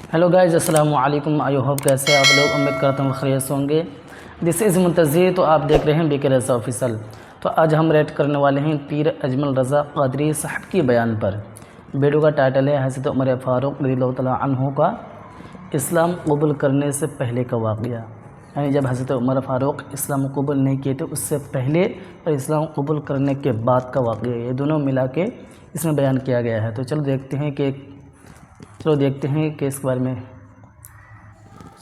Hello guys, अस्सलाम वालेकुम। I hope कैसे आप लोग, उम्मीद करता हूँ खैरियत से होंगे। दिस इज़ मुंतज़िर, तो आप देख रहे हैं बीके रज़ा ऑफिशियल। तो आज हम रेड करने वाले हैं पीर अजमल रज़ा क़ादरी साहब की बयान पर। वीडियो का टाइटल है हज़रत उमर फ़ारूक रज़ियल्लाहु तआला अन्हु का इस्लाम कबूल करने से पहले का वाक़या, यानी जब हज़रत उमर फ़ारूक इस्लाम कबूल नहीं किए थे उससे पहले और इस्लाम कबूल करने के बाद का वाक़या, ये दोनों मिला के इसमें बयान किया गया है। तो चलो देखते हैं कि इसके बारे में,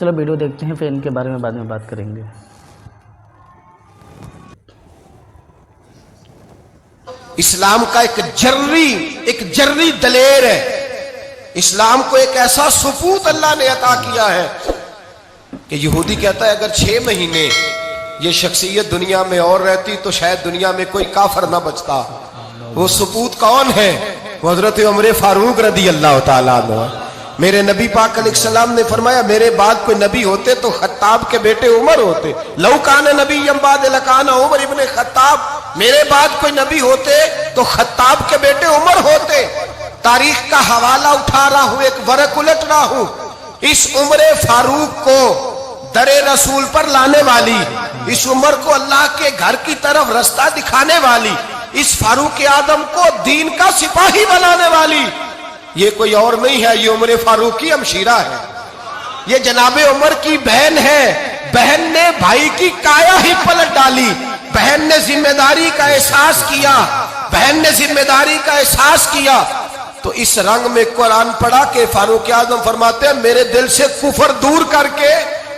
चलो वीडियो देखते हैं, फिर इनके बारे में बाद में बात करेंगे। इस्लाम का एक जर्री दलेर है। इस्लाम को एक ऐसा सुपूत अल्लाह ने अता किया है कि यहूदी कहता है अगर 6 महीने ये शख्सियत दुनिया में और रहती तो शायद दुनिया में कोई काफर ना बचता। वो सुपूत कौन है? वो हजरत उमर फारूक रदी अल्लाह तआला अन्हु। मेरे नबी पाक अलैहिस्सलाम ने फरमाया मेरे बाद कोई नबी होते तो खत्ताब के बेटे उमर होते। लौ कान नबी बाद लकान उमर इब्ने खत्ताब, मेरे बाद कोई नबी होते तो खत्ताब के बेटे उमर होते। तारीख का हवाला उठा रहा हूं, एक वरक उलट रहा हूं। इस उमर फारूक को दरे रसूल पर लाने वाली, इस उमर को अल्लाह के घर की तरफ रास्ता दिखाने वाली, इस फारूक आदम को दीन का सिपाही बनाने वाली, ये कोई और नहीं है, ये उमर फारूक की हमशीरा है। ये जनाबे उमर की बहन है। बहन ने भाई की काया ही पलट डाली। बहन ने जिम्मेदारी का एहसास किया, बहन ने जिम्मेदारी का एहसास किया तो इस रंग में कुरान पढ़ा के फारूक आजम फरमाते हैं मेरे दिल से कुफर दूर करके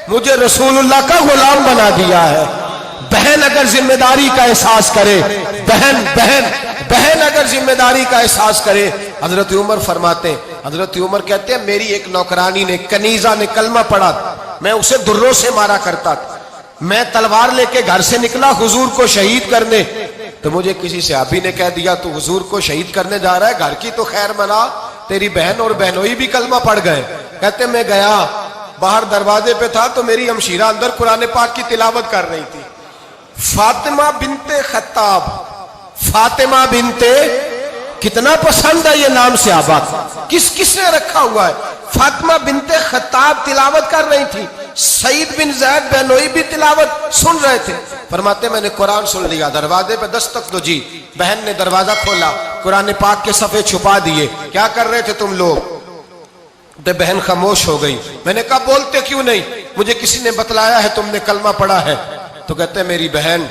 मुझे रसूलुल्लाह का गुलाम बना दिया है। बहन अगर जिम्मेदारी का एहसास करे, बहन अगर जिम्मेदारी का एहसास करे। हजरत उमर फरमाते, हजरत उमर कहते हैं मेरी एक नौकरानी ने, कनीजा ने कलमा पढ़ा, मैं उसे दुर्रों से मारा करता था। मैं तलवार लेके घर से निकला हुजूर को शहीद करने, तो मुझे किसी सहाबी ने कह दिया तू हुजूर को शहीद करने जा रहा है, घर की तो खैर मना, तेरी बहन और बहनोई भी कलमा पढ़ गए। कहते मैं गया, बाहर दरवाजे पे था तो मेरी हमशीरा अंदर कुरान पाक की तिलावत कर रही थी। फातिमा बिनते खत्ताब, फातिमा बिनते, कितना पसंद है ये नाम सहाबा, किसने रखा हुआ है। फातिमा बिनते खत्ताब तिलावत कर रही थी, सईद बिन ज़ैद बहनोई भी तिलावत सुन रहे थे। फरमाते मैंने कुरान सुन लिया, दरवाजे पे दस्तक दो जी। बहन ने दरवाजा खोला, कुरान पाक के सफ़े छुपा दिए। क्या कर रहे थे तुम लोग? तो बहन खामोश हो गई। मैंने कहा बोलते क्यों नहीं? मुझे किसी ने बतलाया है तुमने कलमा पढ़ा है। तो कहते मेरी बहन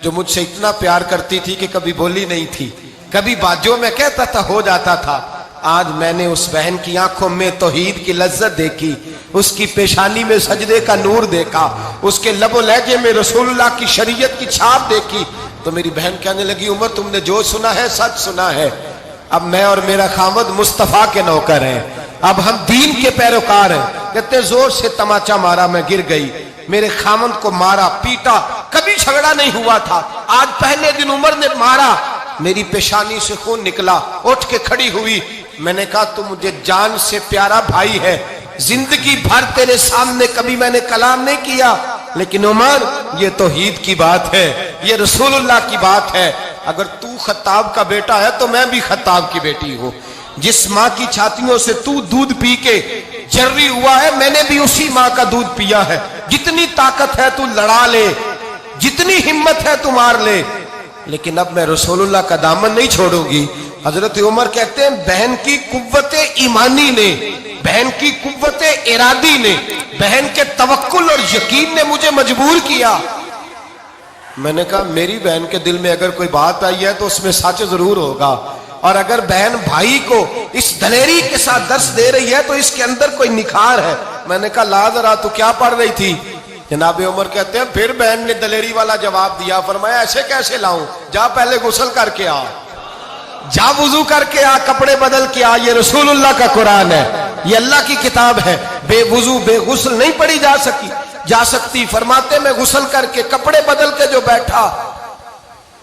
जो मुझसे इतना प्यार करती थी कि कभी बोली नहीं थी, कभी बाजों में कहता था हो जाता था, आज मैंने उस बहन की आंखों में तौहीद की लज्जत देखी, उसकी पेशानी में सजदे का नूर देखा, उसके लबो लहजे में रसूलुल्लाह की शरीयत की छाप देखी। तो मेरी बहन कहने लगी उमर तुमने जो सुना है सच सुना है। अब मैं और मेरा खामद मुस्तफा के नौकर हैं, अब हम दीन के पैरोकार हैं। कहते जोर से तमाचा मारा, मैं गिर गई, मेरे खामद को मारा पीटा, कभी झगड़ा नहीं हुआ था, आज पहले दिन उमर ने मारा, मेरी पेशानी से खून निकला, उठ के खड़ी हुई। मैंने कहा तू मुझे जान से प्यारा भाई है, जिंदगी भर तेरे सामने कभी मैंने कलाम नहीं किया, लेकिन उमर ये तौहीद की बात है, ये रसूलुल्लाह की बात है। अगर तू खत्ताब का बेटा है तो मैं भी खत्ताब की बेटी हूं। जिस माँ की छातियों से तू दूध पी के जर्री हुआ है, मैंने भी उसी माँ का दूध पिया है। जितनी ताकत है तू लड़ा ले, जितनी हिम्मत है तू मार ले, लेकिन अब मैं रसूलुल्लाह का दामन नहीं छोड़ूंगी। हजरत उमर कहते हैं बहन की कुव्वते ईमानी ने, बहन की कुव्वते इरादी ने, बहन के तवक्कुल और यकीन ने मुझे मजबूर किया। मैंने कहा मेरी बहन के दिल में अगर कोई बात आई है तो उसमें सच जरूर होगा, और अगर बहन भाई को इस दलेरी के साथ दर्श दे रही है तो इसके अंदर कोई निखार है। मैंने कहा ला जरा तू क्या पढ़ रही थी? जनाबे उमर कहते हैं फिर बहन ने दलेरी वाला जवाब दिया, फरमाया ऐसे कैसे लाऊं, जा पहले गुस्ल करके आ, जा वुजू करके आ, कपड़े बदल के आ, ये रसूलुल्लाह का कुरान है, ये अल्लाह की किताब है, बेवुजू बेगुस्ल नहीं पढ़ी जा सकती। फरमाते मैं गुस्ल करके कपड़े बदल के जो बैठा,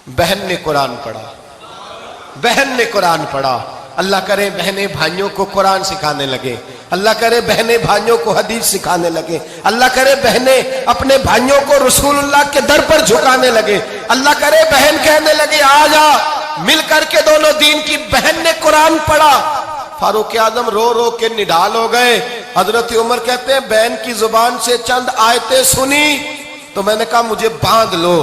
बहन ने कुरान पढ़ा, बहन ने कुरान पढ़ा। अल्लाह करे बहनें भाइयों को कुरान सिखाने लगे, अल्लाह करे बहनें भाइयों को हदीस सिखाने लगे, अल्लाह करे बहनें अपने भाइयों को रसूलुल्लाह के दर पर झुकाने लगे, अल्लाह करे बहन कहने लगे आ जा मिल करके दोनों दीन की। बहन ने कुरान पढ़ा, फारूक आजम रो रो के निढाल हो गए। हजरत उमर कहते हैं बहन की जुबान से चंद आयतें सुनी तो मैंने कहा मुझे बांध लो,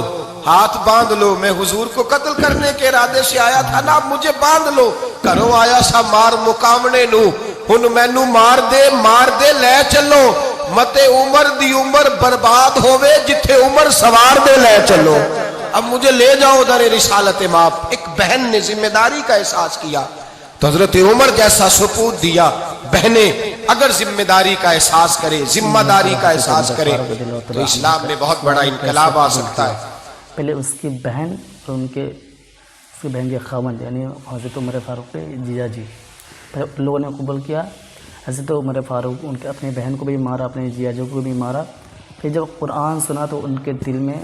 हाथ बांध लो, मैं हुजूर को कत्ल करने के इरादे से आया था ना, अब मुझे बांध लो। घरों आया सा मार मुकामने नू, हुन मैनू मार दे ले चलो, मते उमर दी उमर बर्बाद होवे जिथे उमर सवार दे ले चलो। अब मुझे ले जाओ उधर रिसालत माप। एक बहन ने जिम्मेदारी का एहसास किया तो हजरत उमर जैसा सुपूत दिया। बहनें अगर जिम्मेदारी का एहसास करे, जिम्मेदारी का एहसास करे तो इस्लाम में बहुत बड़ा इनकलाब आ सकता है। पहले उसकी बहन और उसकी बहन के खामन यानी हज़रत उमर फ़ारूक के जीजा जी, पहले लोगों ने कबूल किया। हज़रत उमर फ़ारूक उनके अपनी बहन को भी मारा, अपने जीजा जी को भी मारा। फिर जब कुरान सुना तो उनके दिल में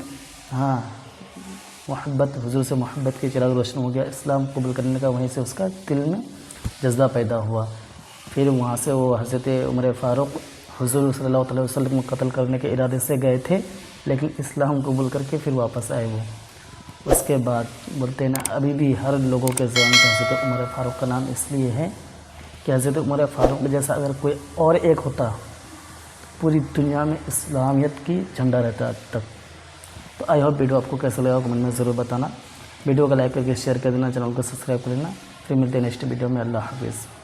मोहब्बत, हुजूर से मोहब्बत के चिराग रोशन हो गया। इस्लाम कबूल करने का वहीं से उसका दिल में जज्बा पैदा हुआ। फिर वहाँ से वो हज़रत उमर फ़ारूक हुजूर सल्लल्लाहु अलैहि वसल्लम को कत्ल करने के इरादे से गए थे, लेकिन इस्लाम कबूल करके फिर वापस आए वो। उसके बाद बोलते हैं ना, अभी भी हर लोगों के ज़हन में हज़रत उमर फ़ारूक का नाम इसलिए है कि हज़रत उमर फ़ारूक जैसा अगर कोई और एक होता, पूरी दुनिया में इस्लामियत की झंडा रहता आज तक। तो आई होप वीडियो आपको कैसा लगा कमेंट में ज़रूर बताना। वीडियो को लाइक करके शेयर कर देना, चैनल को सब्सक्राइब कर लेना। फिर मिलते हैं नेक्स्ट वीडियो में। अल्लाह हाफिज़।